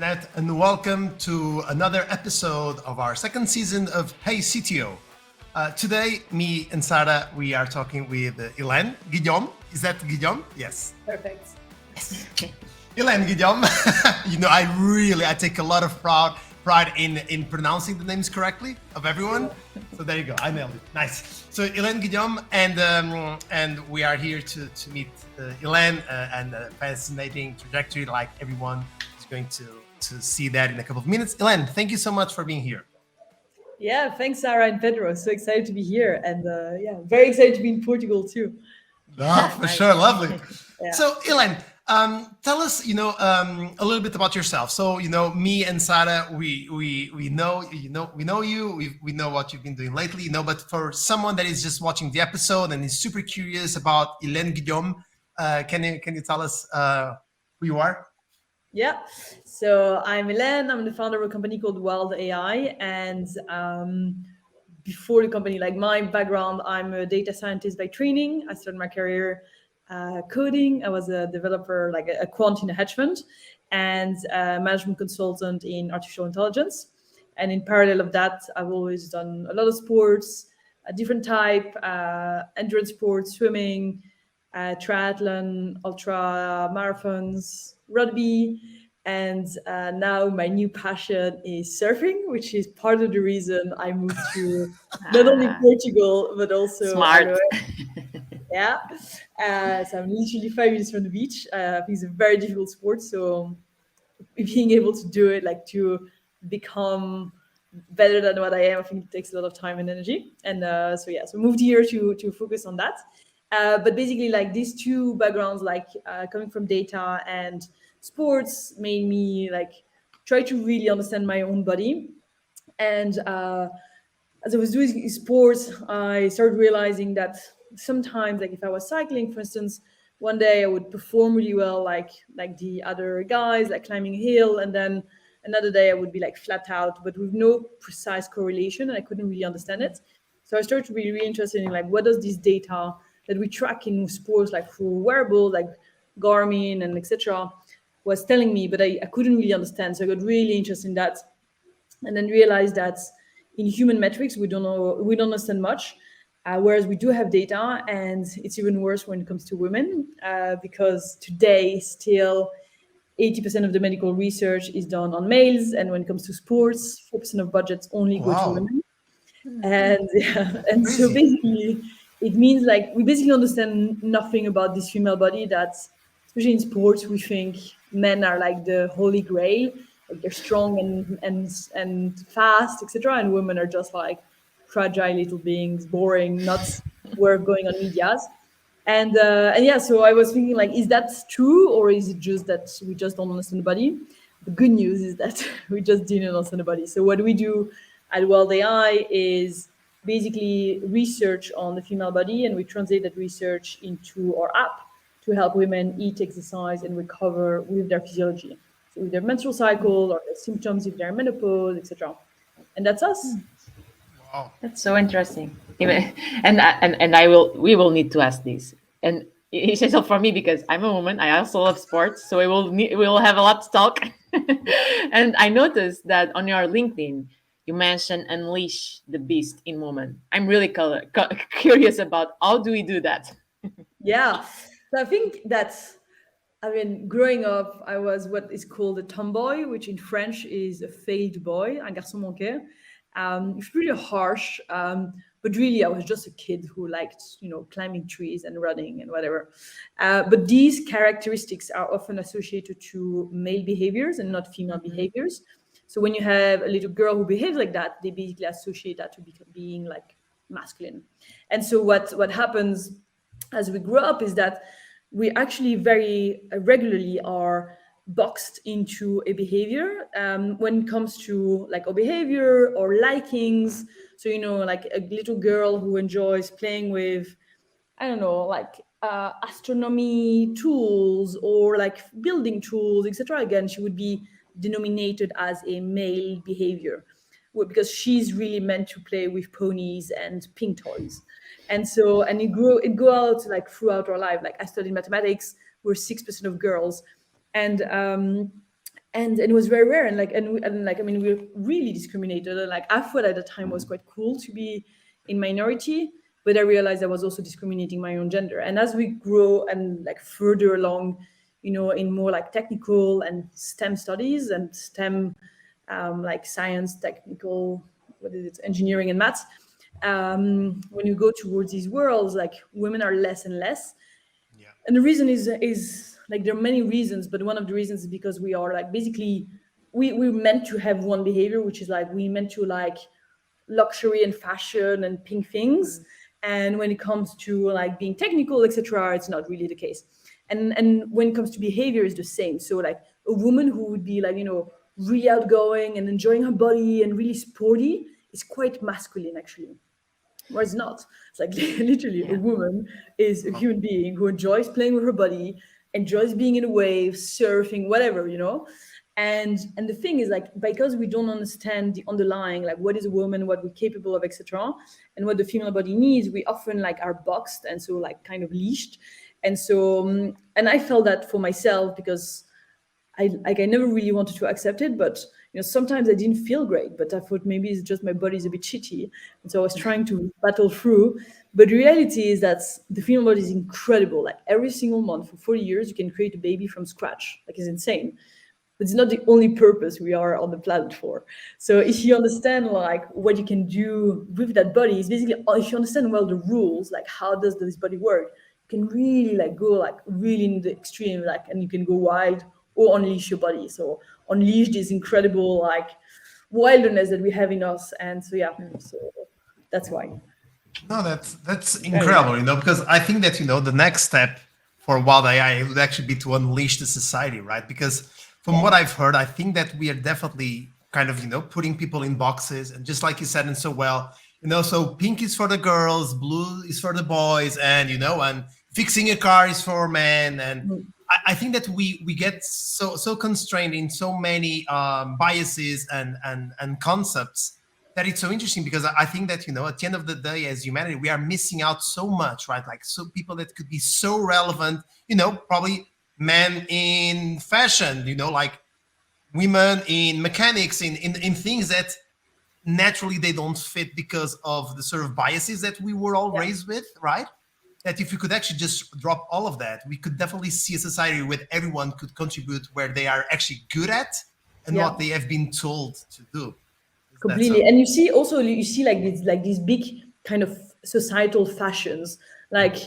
Internet, and welcome to another episode of our second season of Hey CTO. Today, me and Sarah, we are talking with Helene Guillaume. Is that Guillaume? Yes. Perfect. Yes. Helene Guillaume. I take a lot of pride in pronouncing the names correctly of everyone. So there you go. I nailed it. Nice. So Helene Guillaume, and we are here to meet Helene and a fascinating trajectory, like everyone is going to see that in a couple of minutes. Helene, thank you so much for being here. Yeah, thanks, Sarah and Pedro. So excited to be here, and very excited to be in Portugal too. For sure, lovely. Yeah. So Helene, tell us, a little bit about yourself. So, me and Sarah, we know you. We know what you've been doing lately. But for someone that is just watching the episode and is super curious about Helene Guillaume, can you tell us who you are? Yeah. So I'm Helene. I'm the founder of a company called Wild AI, and before the company, like my background, I'm a data scientist by training. I started my career coding. I was a developer, like a quant in a hedge fund, and a management consultant in artificial intelligence. And in parallel of that, I've always done a lot of sports, a different type, endurance sports, swimming, triathlon, ultra marathons, rugby. And now my new passion is surfing, which is part of the reason I moved to not only Portugal, but also smart. Yeah. So I'm literally 5 minutes from the beach. I think it's a very difficult sport. So being able to do it, like to become better than what I am, I think it takes a lot of time and energy. And so moved here to focus on that. But basically, like these two backgrounds, like coming from data and sports, made me like try to really understand my own body. And as I was doing sports, I started realizing that sometimes, like if I was cycling, for instance, one day I would perform really well, like the other guys, like climbing a hill, and then another day I would be like flat out, but with no precise correlation, and I couldn't really understand it. So I started to be really interested in like what does this data that we track in sports, like through wearables, like Garmin and etc., was telling me, but I couldn't really understand. So I got really interested in that, and then realized that in human metrics we don't understand much, whereas we do have data, and it's even worse when it comes to women, because today still 80% of the medical research is done on males, and when it comes to sports, 4% of budgets only go to women. And so basically it means like we basically understand nothing about this female body, that especially in sports we think men are like the holy grail, like they're strong and fast, etc., and women are just like fragile little beings, boring, not worth going on medias. And so I was thinking, like, is that true, or is it just that we just don't understand the body? The good news is that we just didn't understand the body. So what we do at Wild AI is basically research on the female body, and we translate that research into our app to help women eat, exercise, and recover with their physiology. So with their menstrual cycle or their symptoms, if they're menopause, etc. And that's us. Wow. That's so interesting. And we will need to ask this. And it's essential for me because I'm a woman. I also love sports, so we will have a lot to talk. And I noticed that on your LinkedIn, you mentioned unleash the beast in women. I'm really curious about how do we do that? Yeah, so I think growing up, I was what is called a tomboy, which in French is a failed boy, un garçon manqué. It's really harsh, but really I was just a kid who liked, climbing trees and running and whatever. But these characteristics are often associated to male behaviors and not female behaviors. So when you have a little girl who behaves like that, they basically associate that to being like masculine. And so what happens as we grow up is that we actually very regularly are boxed into a behavior when it comes to like our behavior or likings. So, like a little girl who enjoys playing with, I don't know, like astronomy tools or like building tools, etc. Again, she would be denominated as a male behavior because she's really meant to play with ponies and pink toys. And so, and it go out like throughout our life. Like I studied mathematics, we're 6% of girls. And and it was very rare, and like I mean, we were really discriminated, and like I thought at the time was quite cool to be in minority, but I realized I was also discriminating my own gender. And as we grow and like further along, in more like technical and STEM studies and STEM, like science, technical, what is it, engineering and maths, when you go towards these worlds, like women are less and less. Yeah. And the reason is like there are many reasons, but one of the reasons is because we are like basically we're meant to have one behavior, which is like we meant to like luxury and fashion and pink things. And when it comes to like being technical, etc., it's not really the case. And when it comes to behavior, it's the same. So like a woman who would be like, really outgoing and enjoying her body and really sporty is quite masculine actually. Whereas not. It's like literally a woman is a human being who enjoys playing with her body, enjoys being in a wave, surfing, whatever, And the thing is, like, because we don't understand the underlying, like what is a woman, what we're capable of, etc., and what the female body needs, we often like are boxed and so like kind of leashed. And so and I felt that for myself because I never really wanted to accept it, but sometimes I didn't feel great, but I thought maybe it's just my body's a bit shitty, and so I was trying to battle through. But the reality is that the female body is incredible. Like every single month for 40 years, you can create a baby from scratch. Like it's insane. But it's not the only purpose we are on the planet for. So if you understand like what you can do with that body, it's basically if you understand well the rules, like how does this body work, you can really like go like really in the extreme, like, and you can go wild or unleash your body. So unleash this incredible like wilderness that we have in us. And so so that's why. No, that's incredible, because I think that the next step for wild AI would actually be to unleash the society, right? Because from what I've heard, I think that we are definitely kind of putting people in boxes, and just like you said, and so well, so pink is for the girls, blue is for the boys, and and fixing a car is for men, and I think that we get so constrained in so many biases and concepts that it's so interesting, because I think that at the end of the day, as humanity, we are missing out so much, right? Like so people that could be so relevant, probably men in fashion, like women in mechanics, in things that naturally they don't fit because of the sort of biases that we were all raised with, right? That if we could actually just drop all of that, we could definitely see a society where everyone could contribute where they are actually good at and what they have been told to do. Completely. And you see like these big kind of societal fashions, like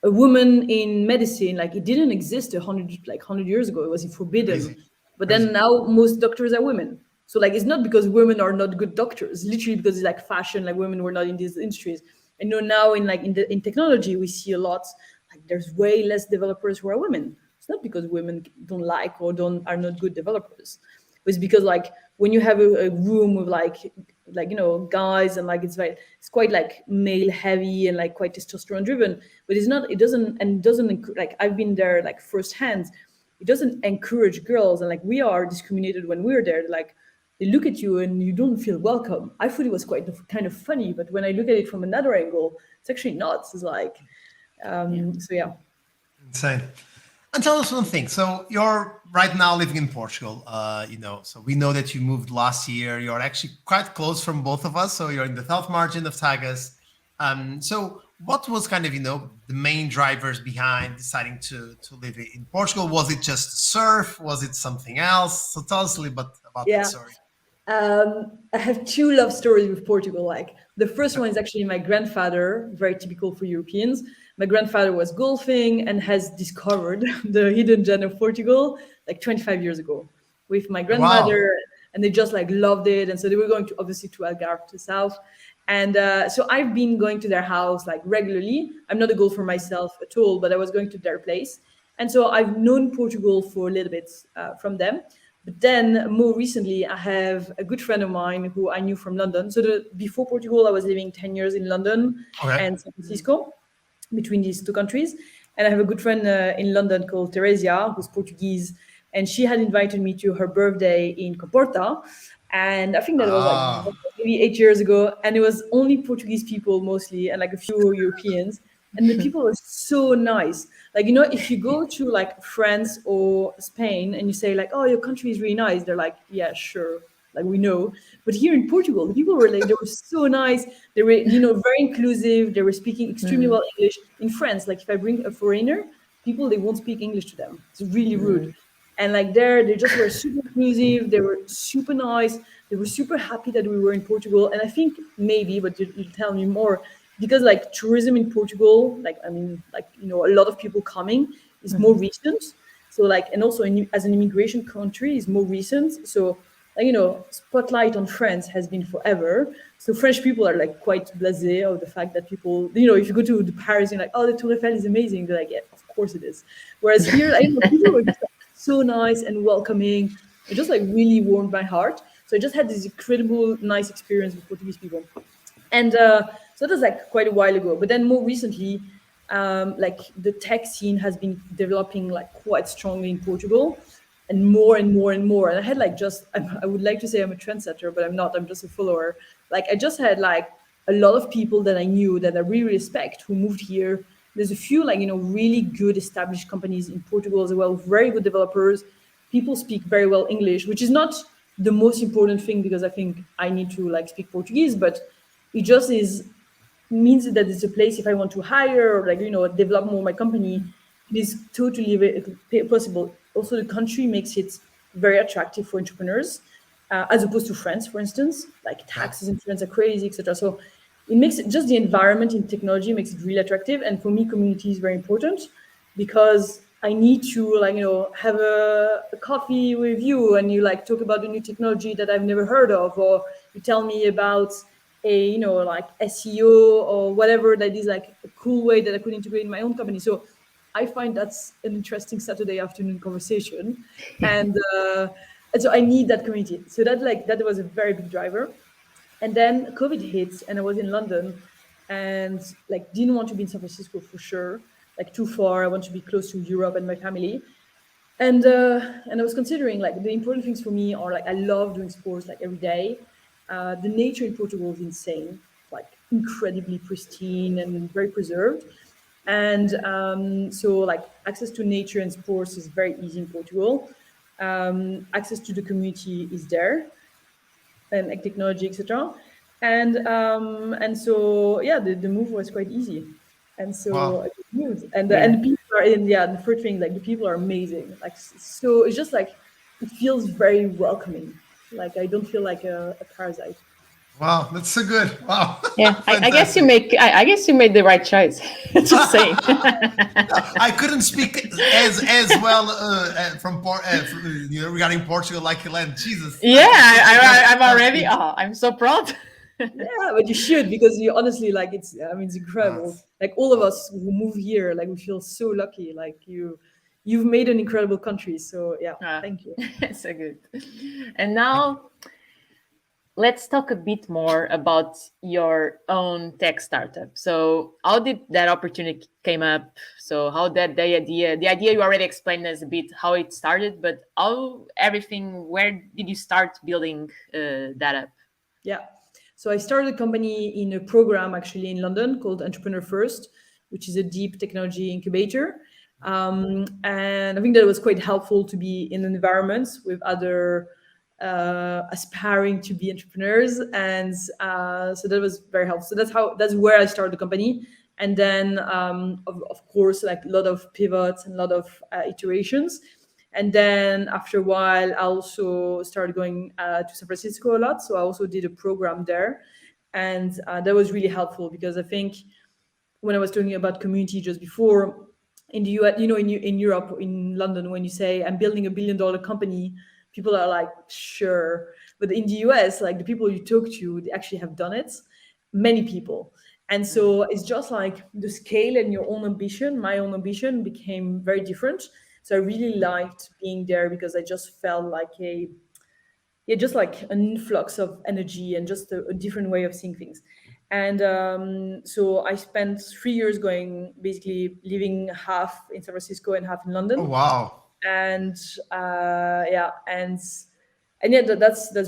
a woman in medicine, like it didn't exist 100 years ago. It was forbidden. Crazy. But then now most doctors are women. So like it's not because women are not good doctors, literally because it's like fashion, like women were not in these industries. And now in technology we see a lot, like there's way less developers who are women. It's not because women don't like or are not good developers. It's because like when you have a room with like guys, and like it's quite like male heavy and like quite testosterone driven, but it doesn't like I've been there like firsthand. It doesn't encourage girls, and like we are discriminated when we're there. Like they look at you and you don't feel welcome. I thought it was quite kind of funny, but when I look at it from another angle, it's actually not. It's like so yeah. Insane. And tell us one thing. So you're right now living in Portugal, so we know that you moved last year. You're actually quite close from both of us. So you're in the south margin of Tagus. So what was kind of, the main drivers behind deciding to live in Portugal? Was it just surf? Was it something else? So tell us a little bit about that story. I have two love stories with Portugal. Like the first one is actually my grandfather, very typical for Europeans. My grandfather was golfing and has discovered the hidden gem of Portugal like 25 years ago with my grandmother. Wow. And they just like loved it. And so they were going to obviously to Algarve, to south. And so I've been going to their house like regularly. I'm not a golfer myself at all, but I was going to their place. And so I've known Portugal for a little bit from them. But then more recently, I have a good friend of mine who I knew from London. So before Portugal, I was living 10 years in London and San Francisco, between these two countries. And I have a good friend in London called Teresia, who's Portuguese. And she had invited me to her birthday in Comporta. And I think that was like maybe 8 years ago. And it was only Portuguese people mostly, and like a few Europeans. and the people are so nice. Like, if you go to like France or Spain and you say like, oh, your country is really nice, they're like, yeah, sure, like we know. But here in Portugal, the people were like, they were so nice. They were, very inclusive. They were speaking extremely well English. In France, like if I bring a foreigner, people, they won't speak English to them. It's really rude. And like there, they just were super inclusive. They were super nice. They were super happy that we were in Portugal. And I think maybe, but you tell me more, because like tourism in Portugal, like, I mean, like, a lot of people coming is more recent. So like, and also as an immigration country is more recent. So like, spotlight on France has been forever. So French people are like quite blasé of the fact that people, if you go to Paris, you're like, oh, the Tour Eiffel is amazing. They're like, yeah, of course it is. Whereas here, people were just so nice and welcoming. It just like really warmed my heart. So I just had this incredible, nice experience with Portuguese people. And so that was like quite a while ago. But then more recently, like the tech scene has been developing like quite strongly in Portugal, and more and more and more. And I had like I would like to say I'm a trendsetter, but I'm not. I'm just a follower. Like I just had like a lot of people that I knew that I really respect who moved here. There's a few like, really good established companies in Portugal as well, very good developers. People speak very well English, which is not the most important thing because I think I need to like speak Portuguese, but it just means that it's a place if I want to hire or like, develop more my company, it is totally possible. Also, the country makes it very attractive for entrepreneurs, as opposed to France, for instance. Like taxes in France are crazy, etc. So it makes it just the environment in technology makes it really attractive. And for me, community is very important because I need to like, have a coffee with you and you like talk about a new technology that I've never heard of, or you tell me about a, like SEO or whatever that is like a cool way that I could integrate in my own company. So I find that's an interesting Saturday afternoon conversation. And so I need that community. So that was a very big driver. And then COVID hit and I was in London and like didn't want to be in San Francisco for sure, like too far. I want to be close to Europe and my family. And I was considering like the important things for me are like I love doing sports like every day. The nature in Portugal is insane, like incredibly pristine and very preserved. And so like access to nature and sports is very easy in Portugal. Access to the community is there, and like technology, etc. And so yeah, the move was quite easy. And so Wow. I just moved. And the people are in, the first thing, like the people are amazing. Like so it's just like it feels very welcoming. Like I don't feel like a parasite. Wow, that's so good. Wow. Yeah, I guess I guess you made the right choice. Just saying. I couldn't speak as well regarding Portugal like Helene. Jesus. Yeah, I'm already. Oh, I'm so proud. Yeah, but you should, because you honestly like it's incredible. Nice. Like all of us who move here, like we feel so lucky. Like you've made an incredible country. So yeah, thank you. So good. And now let's talk a bit more about your own tech startup. So how did that opportunity came up? So how that the idea you already explained us a bit how it started, but where did you start building that up? Yeah. So I started a company in a program actually in London called Entrepreneur First, which is a deep technology incubator. And I think that was quite helpful to be in an environment with other aspiring to be entrepreneurs. And so that was very helpful. So that's where I started the company. And then, of course, like a lot of pivots and a lot of iterations. And then after a while, I also started going to San Francisco a lot. So I also did a program there. And that was really helpful because I think when I was talking about community just before, in the US, in Europe, in London, when you say, I'm building $1 billion company, people are like, sure. But in the US, like the people you talk to, they actually have done it, many people. And so it's just like the scale and your own ambition, my own ambition became very different. So I really liked being there because I just felt like just like an influx of energy and just a different way of seeing things. And so I spent 3 years basically living half in San Francisco and half in London. Oh, wow. And that's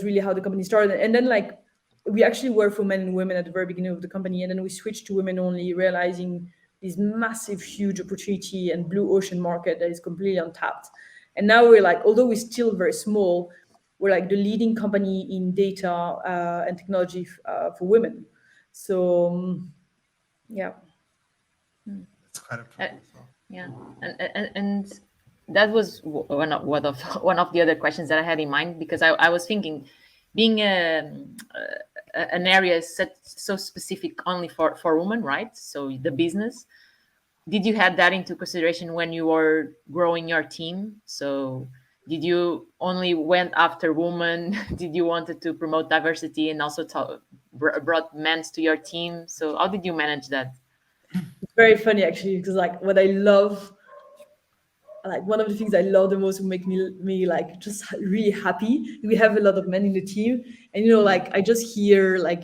really how the company started. And then like we actually were for men and women at the very beginning of the company, and then we switched to women only, realizing this massive, huge opportunity and blue ocean market that is completely untapped. And now we're like, although we're still very small, we're like the leading company in data and technology for women. So yeah. It's quite a Uh, problem. So. yeah, and that was one of the other questions that I had in mind, because I was thinking, being an area set so specific only for women, right? So the business, did you have that into consideration when you were growing your team? So did you only went after women? Did you wanted to promote diversity and also brought men to your team? So how did you manage that? It's very funny actually, because like what I love, like one of the things I love the most, who make me like just really happy. We have a lot of men in the team, and like I just hear like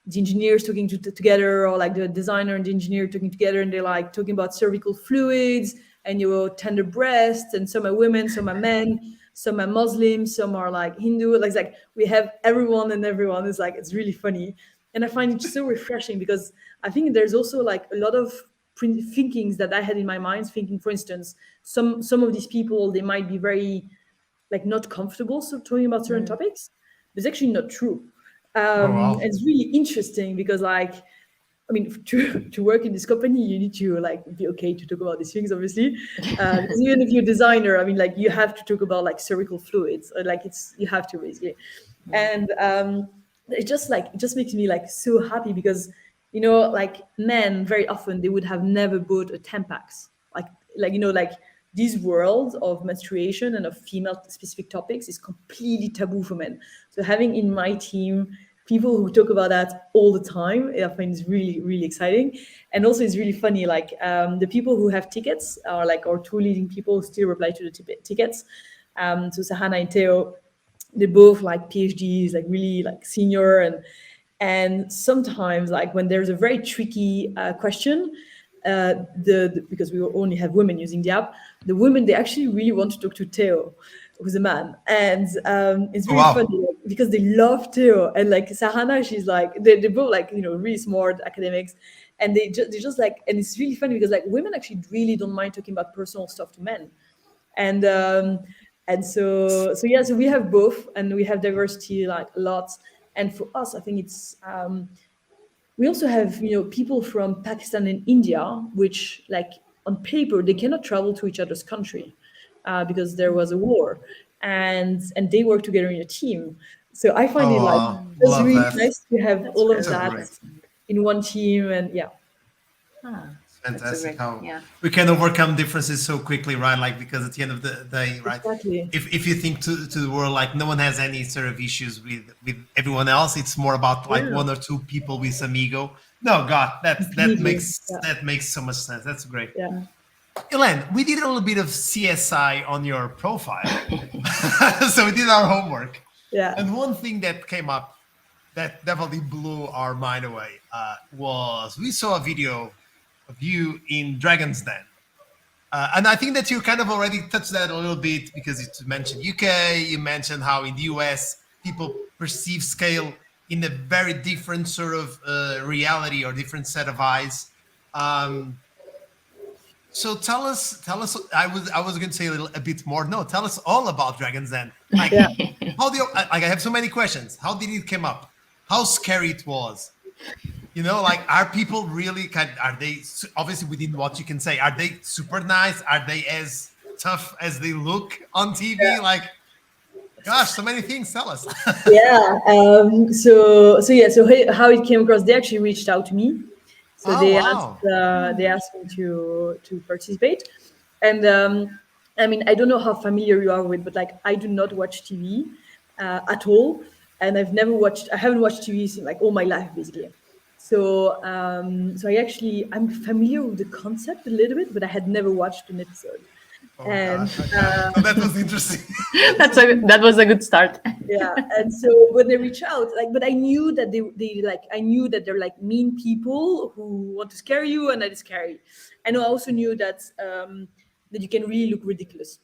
the engineers talking together, or like the designer and the engineer talking together, and they're like talking about cervical fluids and tender breasts, and some are women, some are men, some are Muslims, some are like Hindu. Like we have everyone, and everyone is like, it's really funny, and I find it so refreshing, because I think there's also like a lot of thinkings that I had in my mind, thinking, for instance, some of these people, they might be very like not comfortable so talking about certain topics, but it's actually not true. Oh wow. And it's really interesting, because like, I mean, to work in this company, you need to like be okay to talk about these things, obviously. Because even if you're a designer, I mean, like you have to talk about like cervical fluids, or like you have to basically. And it just makes me like so happy, because like men very often, they would have never bought a Tampax, like this world of menstruation and of female specific topics is completely taboo for men. So having in my team people who talk about that all the time, I find is really, really exciting. And also it's really funny, like the people who have tickets are like our two leading people who still reply to the tickets. So Sahana and Theo, they're both like PhDs, like really like senior, and sometimes like when there's a very tricky question, because we only have women using the app, the women, they actually really want to talk to Theo, who's a man, and it's Oh, really wow. funny, like, because they love Theo, and like Sahana, she's like they're both like really smart academics, and they just like, and it's really funny because like women actually really don't mind talking about personal stuff to men, and so yeah, so we have both, and we have diversity like a lot. And for us, I think it's we also have people from Pakistan and India, which like on paper they cannot travel to each other's country because there was a war, and they work together in a team. So I find it like Oh, just love really that. nice to have That's all of really So that great. interesting. in one team, and yeah. Ah, that's a Fantastic great, how yeah. we can overcome differences so quickly, right? Like, because at the end of the day, right? Exactly. If you think to the world, like no one has any sort of issues with everyone else. It's more about like Yeah, one or two people with some ego. No, God, completely. Yeah, that makes so much sense. That's great. yeah, Elaine, we did a little bit of CSI on your profile. So we did our homework. yeah. And one thing that came up that definitely blew our mind away was we saw a video of you in Dragon's Den. And I think that you kind of already touched that a little bit because you mentioned UK, you mentioned how in the US people perceive scale in a very different sort of reality or different set of eyes. Um, so tell us. I was going to say a bit more. No, tell us all about Dragon's Den. Like, Yeah. how do you, like I have so many questions. How did it come up? How scary it was? Like, are people really are they obviously within what you can say? Are they super nice? Are they as tough as they look on TV? Like, gosh, so many things. Tell us. Yeah. So yeah. So how it came across? They actually reached out to me. So Oh wow. they asked me to participate, and I mean, I don't know how familiar you are with, but like I do not watch TV at all, and I haven't watched TV since like all my life basically. So I'm familiar with the concept a little bit, but I had never watched an episode, Oh and gosh. Okay. So that was interesting. That was a good start. yeah. And so when they reach out, like, but I knew that I knew that they're like mean people who want to scare you, and that is scary. And I also knew that that you can really look ridiculous.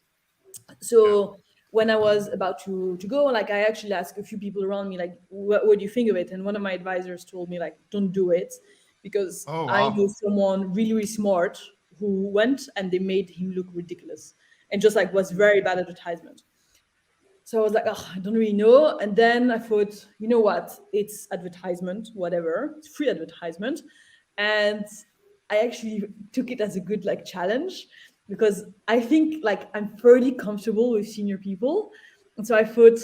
Yeah. So when I was about to go, like I actually asked a few people around me, like, what do you think of it? And one of my advisors told me, like, don't do it, because Oh, I wow. know someone really, really smart who went and they made him look ridiculous and just like was very bad advertisement. So I was like, oh, I don't really know. And then I thought, you know what? It's advertisement, whatever. It's free advertisement. And I actually took it as a good like challenge because I think like I'm fairly comfortable with senior people. And so I thought,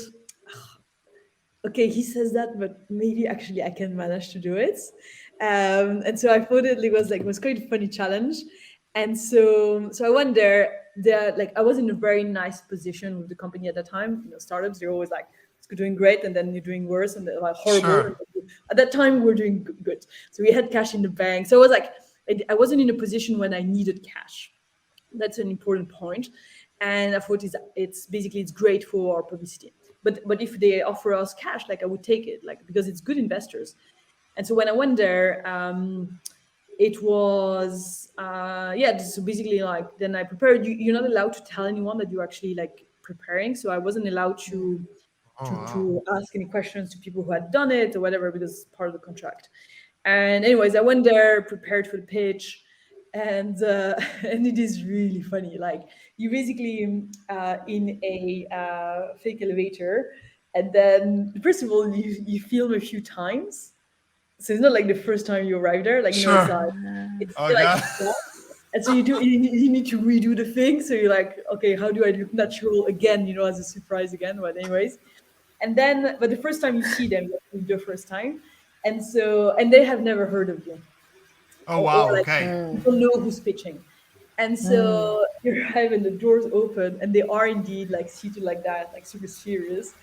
okay, he says that, but maybe actually I can manage to do it. And so I thought it was quite a funny challenge. And so I went there. There, like I was in a very nice position with the company at that time. You know, startups they're always like it's doing great, and then you're doing worse, and they're like horrible. Sure. At that time, we're doing good. So we had cash in the bank. So I was like, I wasn't in a position when I needed cash. That's an important point. And I thought it's basically it's great for our publicity. But if they offer us cash, like I would take it, like because it's good investors. And so when I went there, it was yeah. So basically, like then I prepared. You're not allowed to tell anyone that you're actually like preparing. So I wasn't allowed to Oh, wow. to ask any questions to people who had done it or whatever because it's part of the contract. And anyways, I went there prepared for the pitch, and and it is really funny. Like you basically in a fake elevator, and then first of all you film a few times, so it's not like the first time you arrive there. Like you know, Sure. it's Oh, like God. yeah. And so you need to redo the thing. So you're like, okay, how do I look natural again? You know, as a surprise again. But anyways, and then but the first time you see them, the first time, and they have never heard of you, Oh, or wow. like Okay. you don't know who's pitching. And so you arrive and the doors open and they are indeed like seated like that, like super serious.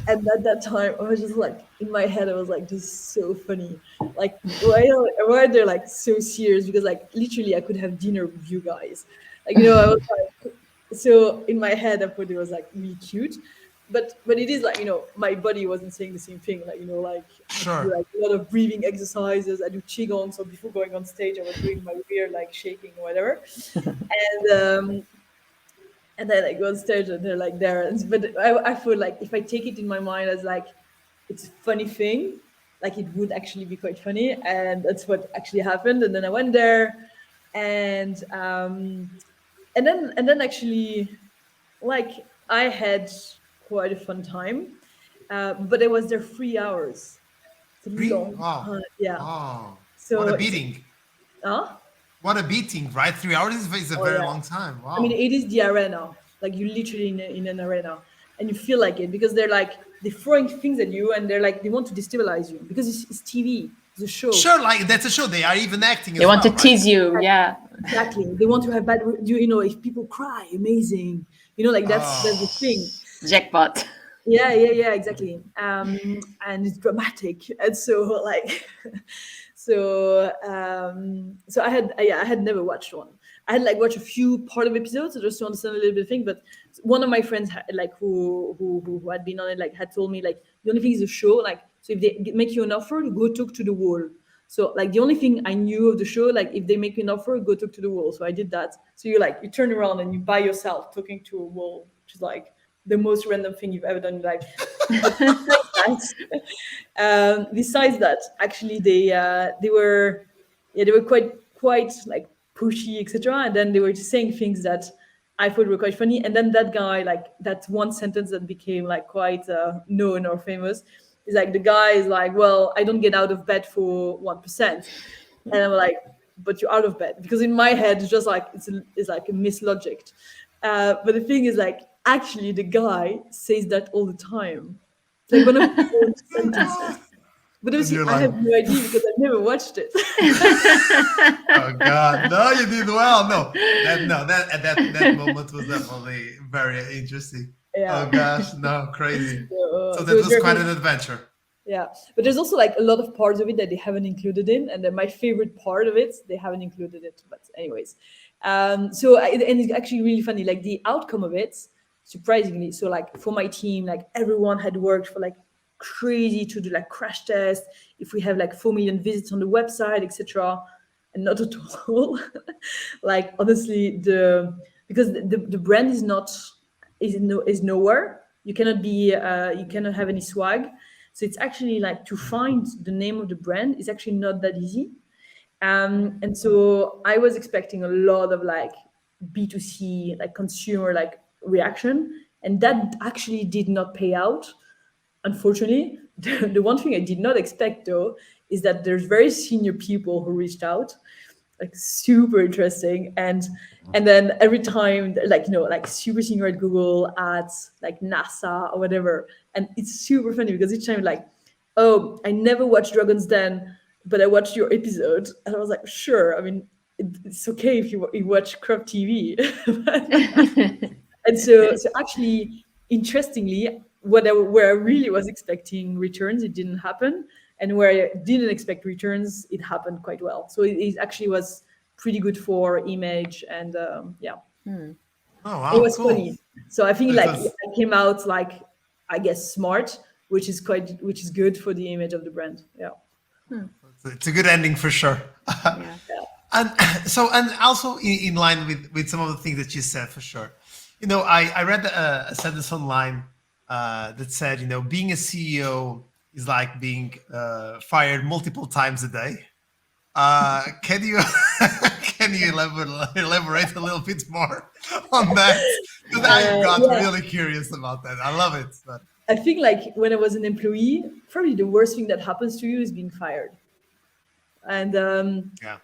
And at that time, I was just like, in my head, I was like, this is so funny. Like, why are they like so serious? Because like literally, I could have dinner with you guys. Like, you know, I was like, so in my head, I thought it was like really cute. But it is like, you know, my body wasn't saying the same thing. Like, you know, like I had to do Sure. like a lot of breathing exercises. I do qigong. So before going on stage, I was doing my weird like shaking or whatever. And then I go on stage and they're like there. But I feel like if I take it in my mind as like it's a funny thing, like it would actually be quite funny, and that's what actually happened. And then I went there, and and then actually, like I had quite a fun time, but I was there 3 hours. It's a Three? long Wow. time, yeah. Oh, what So a it's beating. huh? What a beating, right? 3 hours is a Oh very yeah. long time. I mean, Wow. it is the arena. Like you literally in an arena, and you feel like it because they're throwing things at you, and they're like they want to destabilize you because it's TV, it's a show. Sure, like that's a show. They are even acting They as want to well, right? tease you. Yeah. Exactly. They want to have bad. You know, if people cry, amazing. You know, like that's the Oh, thing. Jackpot. Yeah, exactly. And it's dramatic, and so like, so I had never watched one. I had like watched a few part of episodes just to understand a little bit of thing. But one of my friends like who had been on it like had told me like the only thing is a show like so if they make you an offer, go talk to the wall. So like the only thing I knew of the show like if they make you an offer, go talk to the wall. So I did that. So you turn around and you by yourself talking to a wall, which is like the most random thing you've ever done in your life. But besides that, actually they were they were quite like pushy, etc. And then they were just saying things that I thought were quite funny. And then that guy, like that one sentence that became like quite known or famous, is like the guy is like, "Well, I don't get out of bed for 1%," and I'm like, "But you're out of bed," because in my head it's just like it's like a mislogic. But the thing is, like, actually, the guy says that all the time. It's like one of his own sentences. But and obviously, you're I like, have no idea because I've never watched it. oh God, no, you did well. That moment was definitely very interesting. Yeah. Oh gosh, no, crazy. So that So was there quite is, an adventure. yeah. But there's also like a lot of parts of it that they haven't included in, and then my favorite part of it, they haven't included it. But anyways, and it's actually really funny. Like the outcome of it, surprisingly, so like for my team, like everyone had worked for like crazy to do like crash tests. If we have like 4 million visits on the website, etc. And not at all. Like honestly, because the brand is not is nowhere. You cannot be you cannot have any swag. So it's actually like to find the name of the brand is actually not that easy. And so I was expecting a lot of like B2C, like consumer like reaction, and that actually did not pay out, unfortunately. The one thing I did not expect though is that there's very senior people who reached out, like super interesting, and then every time like like super senior at Google, at like NASA or whatever, and it's super funny because each time like, oh, I never watched Dragon's Den, but I watched your episode, and I was like, sure, I mean, it's okay if you watch Crop TV. And so actually, interestingly, where I really was expecting returns, it didn't happen, and where I didn't expect returns, it happened quite well. So it actually was pretty good for image, and yeah, Oh it wow, was cool. funny. So I think It like was- I came out like, I guess, smart, which is good for the image of the brand. Yeah. it's a good ending for sure. Yeah. And so, and also in line with some of the things that you said, for sure. I read a sentence online that said, being a CEO is like being fired multiple times a day. Can you can you elaborate a little bit more on that? Because I got Yeah. really curious about that. I love it. But I think like when I was an employee, probably the worst thing that happens to you is being fired. And yeah,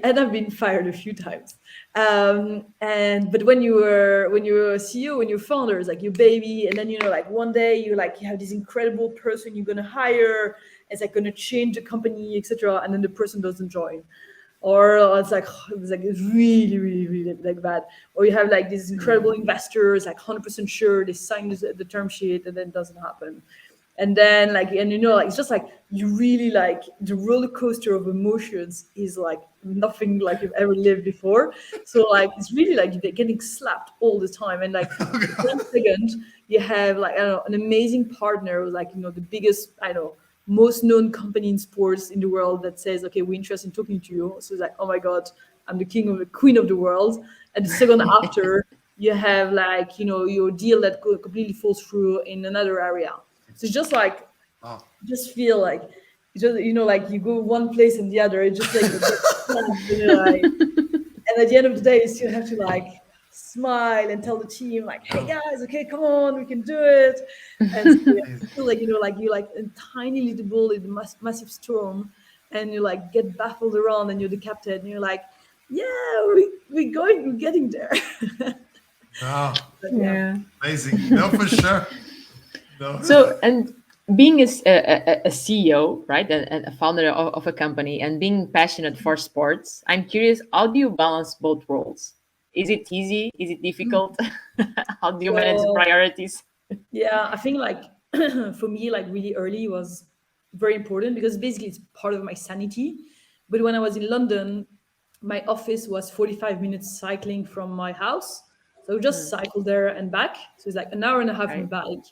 and I've been fired a few times. But when you're a CEO, when you're founder, it's like your baby, and then like one day you have this incredible person you're gonna hire, it's like gonna change the company, etc., and then the person doesn't join. Or it's really, really, really like bad. Or you have like these incredible investors, like 100% sure they signed the term sheet, and then it doesn't happen. And then like it's just like you really like the roller coaster of emotions is like nothing like you've ever lived before. So like it's really like you're getting slapped all the time, and like 1 second you have like, I don't know, an amazing partner, like the biggest, I don't know, most known company in sports in the world, that says, okay, we're interested in talking to you. So it's like, oh my god, I'm the queen of the world. And the second after, you have like your deal that completely falls through in another area. So it's just like, oh, just feel like like you go one place and the other. It just like, like, and at the end of the day, you still have to like smile and tell the team like, hey guys, okay, come on, we can do it. And so, yeah, you feel like like you're like a tiny little ball in a massive storm, and you like get baffled around, and you're the captain, and you're like, yeah, we're getting there. oh, But yeah. amazing. No, for sure. No. So, and being a CEO, right, and a founder of a company, and being passionate for sports, I'm curious, how do you balance both roles? Is it easy? Is it difficult? How do you manage the So, priorities? yeah, I think like for me, like really early was very important, because basically it's part of my sanity. But when I was in London, my office was 45 minutes cycling from my house. So I would just cycle there and back. So it's like an hour and a half on a Right. bike.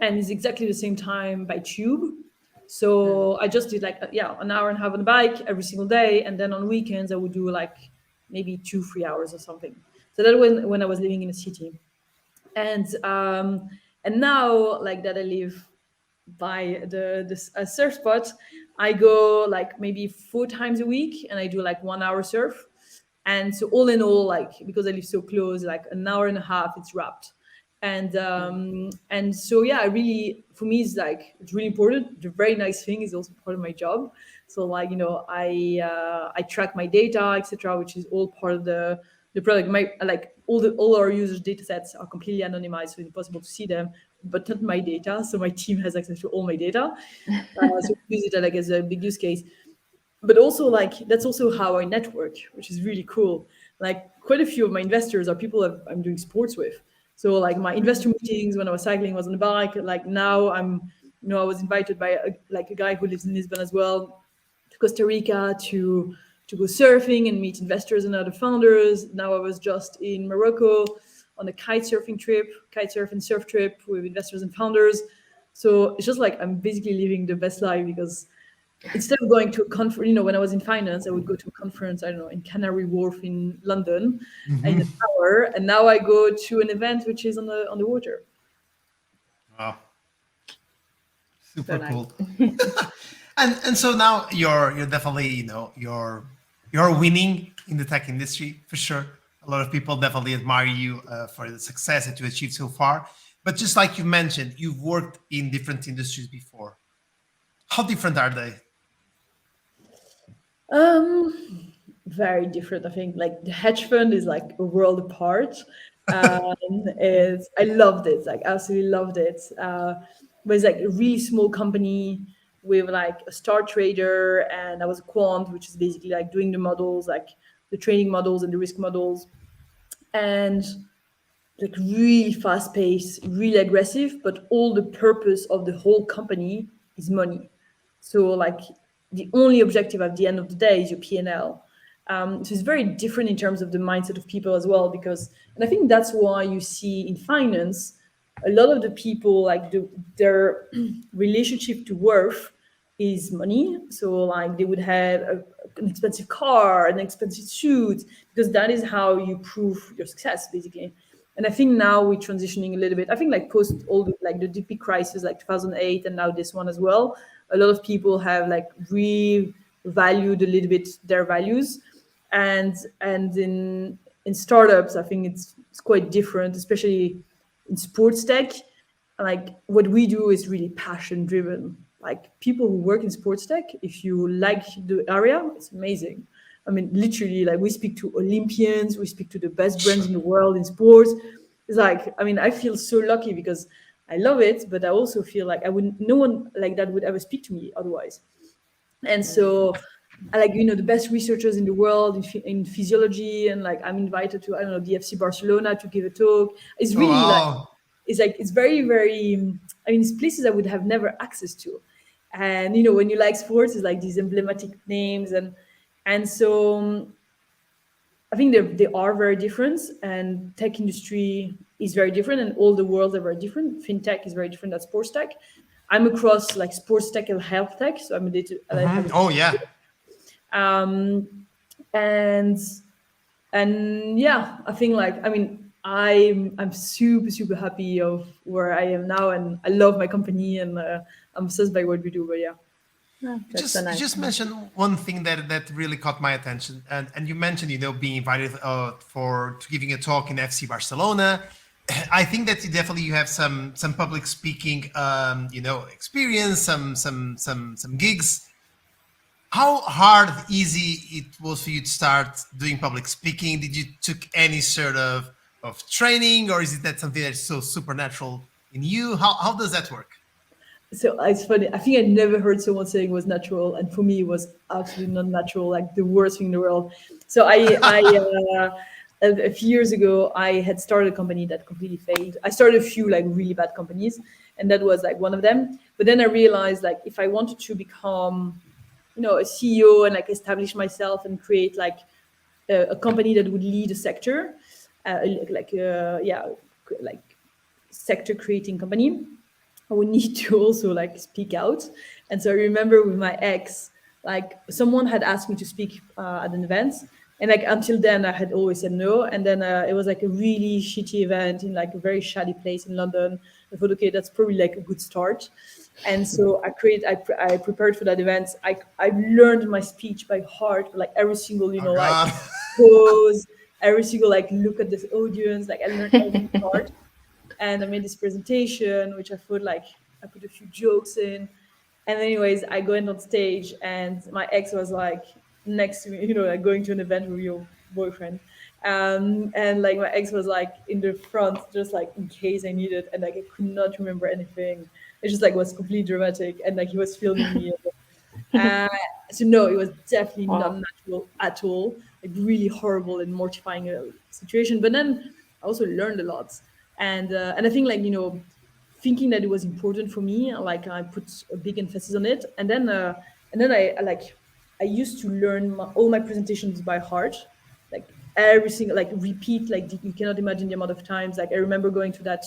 And it's exactly the same time by tube. So I just did like, an hour and a half on the bike every single day. And then on weekends, I would do like maybe 2-3 hours or something. So that when I was living in a city. And now, like that I live by the surf spot, I go like maybe 4 times a week, and I do like 1 hour surf. And so all in all, like, because I live so close, like an hour and a half, it's wrapped. And so yeah, I really, for me, it's really important. The very nice thing is also part of my job. So like I track my data, etc., which is all part of the product. My like all our users' data sets are completely anonymized, so it's impossible to see them, but not my data. So my team has access to all my data. So we use it like as a big use case. But also like that's also how I network, which is really cool. Like quite a few of my investors are people that I'm doing sports with. So like my investor meetings when I was cycling was on the bike. Like now I was invited by a guy who lives in Lisbon as well, to Costa Rica to go surfing and meet investors and other founders. Now I was just in Morocco on a kite surf and surf trip with investors and founders. So it's just like I'm basically living the best life, because instead of going to a conference, when I was in finance, I would go to a conference, I don't know, in Canary Wharf in London in an hour, and now I go to an event which is on the water. Wow. So Super nice. cool. And so now you're definitely, you're You're winning in the tech industry for sure. A lot of people definitely admire you for the success that you achieved so far. But just like you mentioned, you've worked in different industries before. How different are they? Very different. I think like the hedge fund is like a world apart. I loved it, like absolutely loved it. But it's like a really small company with like a star trader, and I was a quant, which is basically like doing the models, like the training models and the risk models, and like really fast paced, really aggressive, but all the purpose of the whole company is money. So like the only objective at the end of the day is your P&L. So it's very different in terms of the mindset of people as well, because, and I think that's why you see in finance, a lot of the people like their relationship to worth is money. So like they would have an expensive car, an expensive suit, because that is how you prove your success basically. And I think now we're transitioning a little bit. I think like post all the, like the DP crisis, like 2008, and now this one as well. A lot of people have like revalued a little bit their values, and in startups, I think it's quite different, especially in sports tech. Like what we do is really passion driven. Like people who work in sports tech, if you like the area, it's amazing. I mean, literally, like we speak to Olympians, we speak to the best brands in the world in sports. It's like, I mean, I feel so lucky because I love it, but I also feel like I wouldn't, no one like that would ever speak to me otherwise. And so I like, the best researchers in the world in physiology, and like I'm invited to, I don't know, the FC Barcelona to give a talk. It's Oh, really like, wow. it's very, very, I mean, it's places I would have never access to. And, when you like sports, it's like these emblematic names. And so I think they are very different, and tech industry is very different, and all the worlds are very different. FinTech is very different than sports tech. I'm across like sports tech and health tech, so I'm a data. I have a, Oh, yeah. and and yeah, I think like, I mean, I'm super super happy of where I am now, and I love my company, and I'm obsessed by what we do. But yeah. Oh, You that's so just you nice. just mentioned one thing that really caught my attention, and you mentioned being invited for to giving a talk in FC Barcelona. I think that you have some public speaking experience, some gigs. How hard, easy it was for you to start doing public speaking? Did you took any sort of training, or is it that something that's so supernatural in you? How does that work? So it's funny. I think I never heard someone saying it was natural, and for me, it was absolutely not natural, like the worst thing in the world. So a few years ago, I had started a company that completely failed. I started a few like really bad companies, and that was like one of them. But then I realized like if I wanted to become, a CEO and like establish myself and create like a company that would lead a sector, like sector creating company, I would need to also like speak out. And so I remember with my ex, like someone had asked me to speak at an event, and like until then I had always said no. And then it was like a really shitty event in like a very shady place in London. I thought, okay, that's probably like a good start. And so I prepared for that event. I learned my speech by heart, like every single, Oh like God. pose, every single like look at this audience, like I learned every part. And I made this presentation, which I thought like I put a few jokes in. And anyways, I go in on stage, and my ex was like next to me, like going to an event with your boyfriend. And like my ex was like in the front, just like in case I needed, and like I could not remember anything. It just like was completely dramatic, and like he was filming me. Uh, so no, it was definitely not Wow. natural at all. Like really horrible and mortifying situation. But then I also learned a lot, and I think like thinking that it was important for me, like I put a big emphasis on it, and then I like I used to learn all my presentations by heart, like every single like repeat, like you cannot imagine the amount of times. Like I remember going to that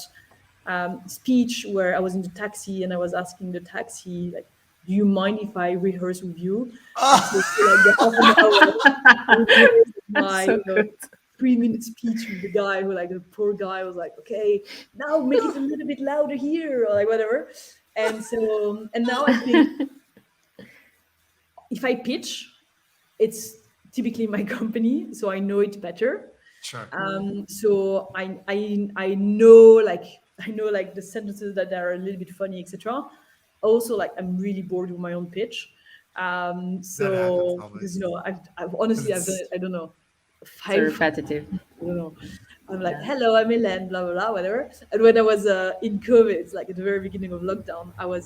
speech where I was in the taxi, and I was asking the taxi like, "Do you mind if I rehearse with you?" And so for like the half an hour, I rehearsed That's my so good. 3-minute speech with the guy who like the poor guy was like, "Okay, now make it a little bit louder here," or like whatever. And now I think if I pitch, it's typically my company, so I know it better. Sure. So I know like the sentences that are a little bit funny, etc. Also, like I'm really bored with my own pitch. That happens So because always. I've honestly I've done It's it, I don't know, So five. repetitive. I don't know. I'm like, Yeah. hello, I'm Helene, blah blah blah, whatever. And when I was in COVID, like at the very beginning of lockdown, I was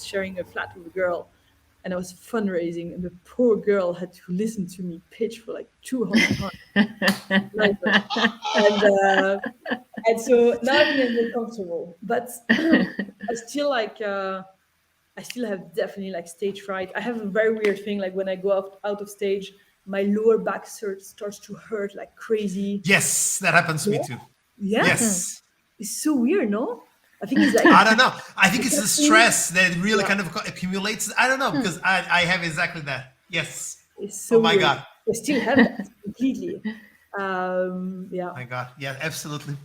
sharing a flat with a girl, and I was fundraising, and the poor girl had to listen to me pitch for like 200 times. And and so now I'm getting more comfortable, but I still I still have definitely like stage fright. I have a very weird thing, like when I go out of stage, my lower back starts to hurt like crazy. yes, that happens to me Yeah, too. yeah, Yes. it's so weird, no? I think it's like I don't know. I think the it's the caffeine. stress that really Yeah, kind of accumulates. I don't know because I have exactly that. Yes. it's Oh so my weird. God. I still have that completely. Yeah. My God. Yeah, absolutely.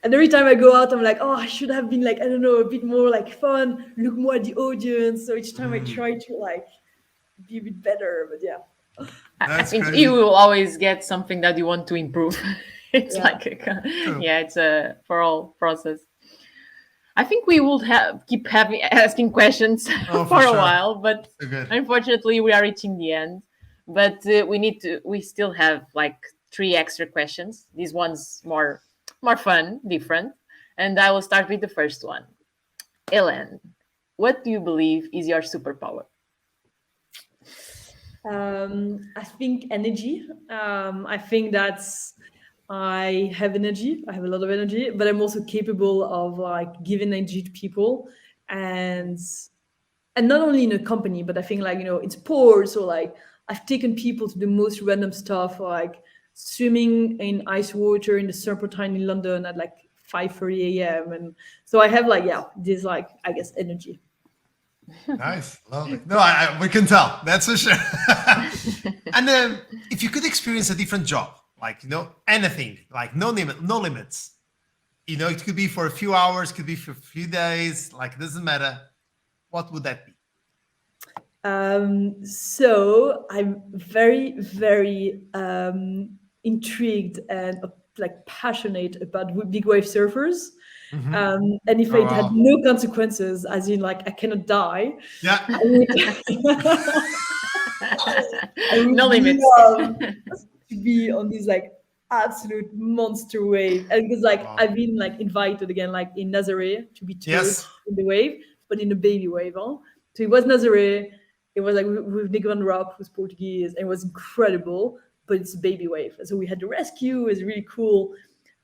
And every time I go out, I'm like, oh, I should have been like, I don't know, a bit more like fun, look more at the audience. So each time I try to like be a bit better, but yeah, I That's think you crazy. will always get something that you want to improve. It's yeah. like True. yeah, it's a for all process. I think we would have keep having asking questions Oh, for for a sure. while, but So good. unfortunately we are reaching the end. But we still have like three extra questions. These ones more fun, different. And I will start with the first one. Ellen, what do you believe is your superpower? I think energy. I think that's I have energy. I have a lot of energy, but I'm also capable of like giving energy to people, and and not only in a company, but I think like in sports or like I've taken people to the most random stuff, like swimming in ice water in the Serpentine in London at like 5:30 a.m. And so I have like this like I guess energy. Nice. Lovely. No, we can tell. That's for sure. And if you could experience a different job, like, anything, like no limit, no limits, it could be for a few hours, could be for a few days, like, it doesn't matter. What would that be? So I'm very, very intrigued and like passionate about big wave surfers. And if Oh, it had wow. no consequences, as in like I cannot die, Yeah. I would, I would No limits. love to be on this like absolute monster wave. And because like Wow. I've been like invited again, like in Nazaré to be towed Yes. in the wave, but in a baby wave. Huh? So it was Nazaré. It was like with Nick Van Rapp, who's Portuguese, and it was incredible. But it's a baby wave, and so we had the rescue. It was really cool.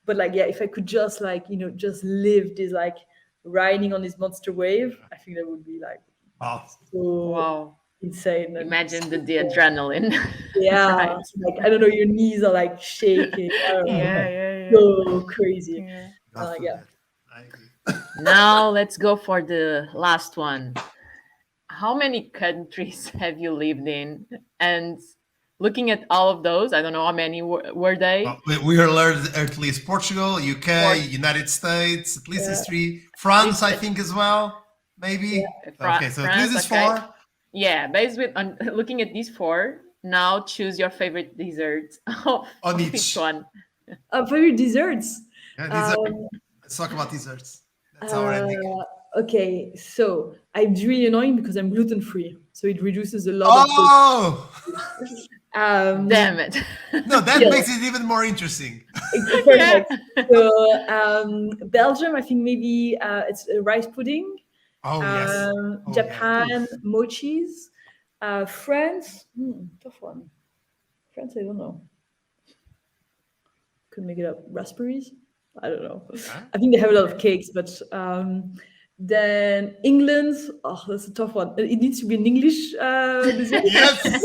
But like, yeah, if I could just like just live this like riding on this monster wave, I think that would be like Wow. so Wow. insane and Imagine the so adrenaline. yeah, Right. like I don't know, your knees are like shaking. I don't know, Yeah, yeah, so crazy. yeah. God Yeah. forbid. I agree. Now let's go for the last one. How many countries have you lived in? And looking at all of those, I don't know how many were they. Well, we are learned at least Portugal, UK, Or United States, at least Yeah, these three. this France, I think, as well, yeah. maybe. Okay, so at least France, it's okay. four. Yeah, based with on looking at these four, now choose your favorite dessert On of each each. one. Favorite desserts. Yeah, dessert. Um, Let's talk about desserts. That's our uh, ending. okay, so it's really annoying because I'm gluten free, so it reduces a lot of the. Oh! Damn Um, it. No, that Still, makes it even more interesting. Yeah. perfect. So Belgium, I think maybe it's a rice pudding. Oh, yes. Oh, yeah. Japan, Oof. mochis. France, tough one. France, I don't know. Could make it up. Raspberries? I don't know. Huh? I think they have a lot of cakes, but then England. Oh, that's a tough one. It needs to be an English dessert. Yes!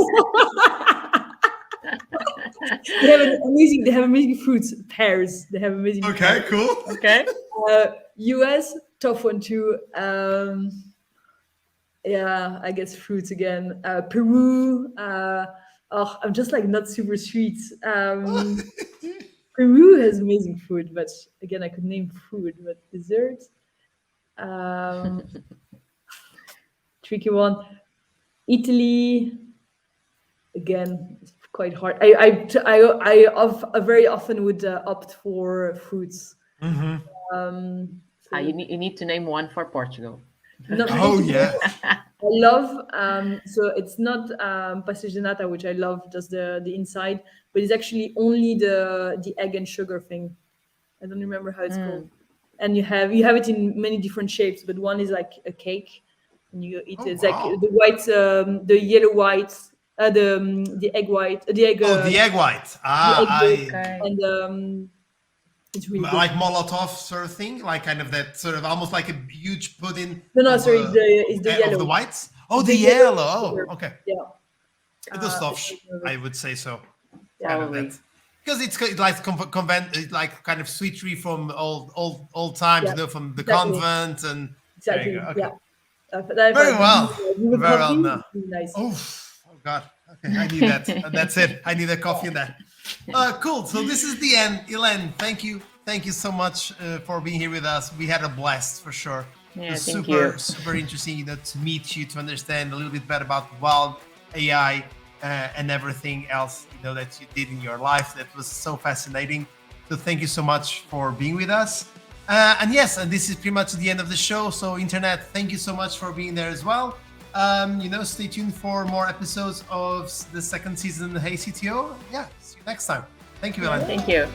They have amazing fruits. Pears. They have amazing Okay, pears. cool. Okay. US, tough one too. Yeah, I guess fruits again. Peru. I'm just like not super sweet. Peru has amazing food, but again, I could name food, but dessert. Um, tricky one. Italy. again, it's quite hard. Very often would opt for fruits. So You need to name one for Portugal. not Oh really. yeah. I love so it's not pastéis de nata, which I love, just the inside, but it's actually only the egg and sugar thing. I don't remember how it's called. And you have it in many different shapes, but one is like a cake, and you eat it. It's like the white, the yellow white, the egg white, the egg. The egg white. the egg yolk, Okay. and it's really good. Like Molotov sort of thing, like kind of that sort of almost like a huge pudding. No, of, sorry, it's the of yellow. the whites. Oh, the The yellow. yellow. Oh, okay. Yeah. Gustavs, I would say so. Kind of Probably. that. Because it's like it's like kind of sweetery from old times, Yeah, from the exactly. convent and Exactly. there you go. Okay. Yeah. Very well. With Very coffee, well done. it's nice. Oh God. Okay, I need that. That's it. I need a coffee and that. Cool. So this is the end. Helene, thank you. Thank you so much for being here with us. We had a blast for sure. Yeah, It was thank super interesting, to meet you, to understand a little bit better about wild AI and everything else, that you did in your life. That was so fascinating. So thank you so much for being with us. And this is pretty much the end of the show. So internet, thank you so much for being there as well. Stay tuned for more episodes of the second season of Hey CTO. Yeah, see you next time. Thank you, Helene. Thank you.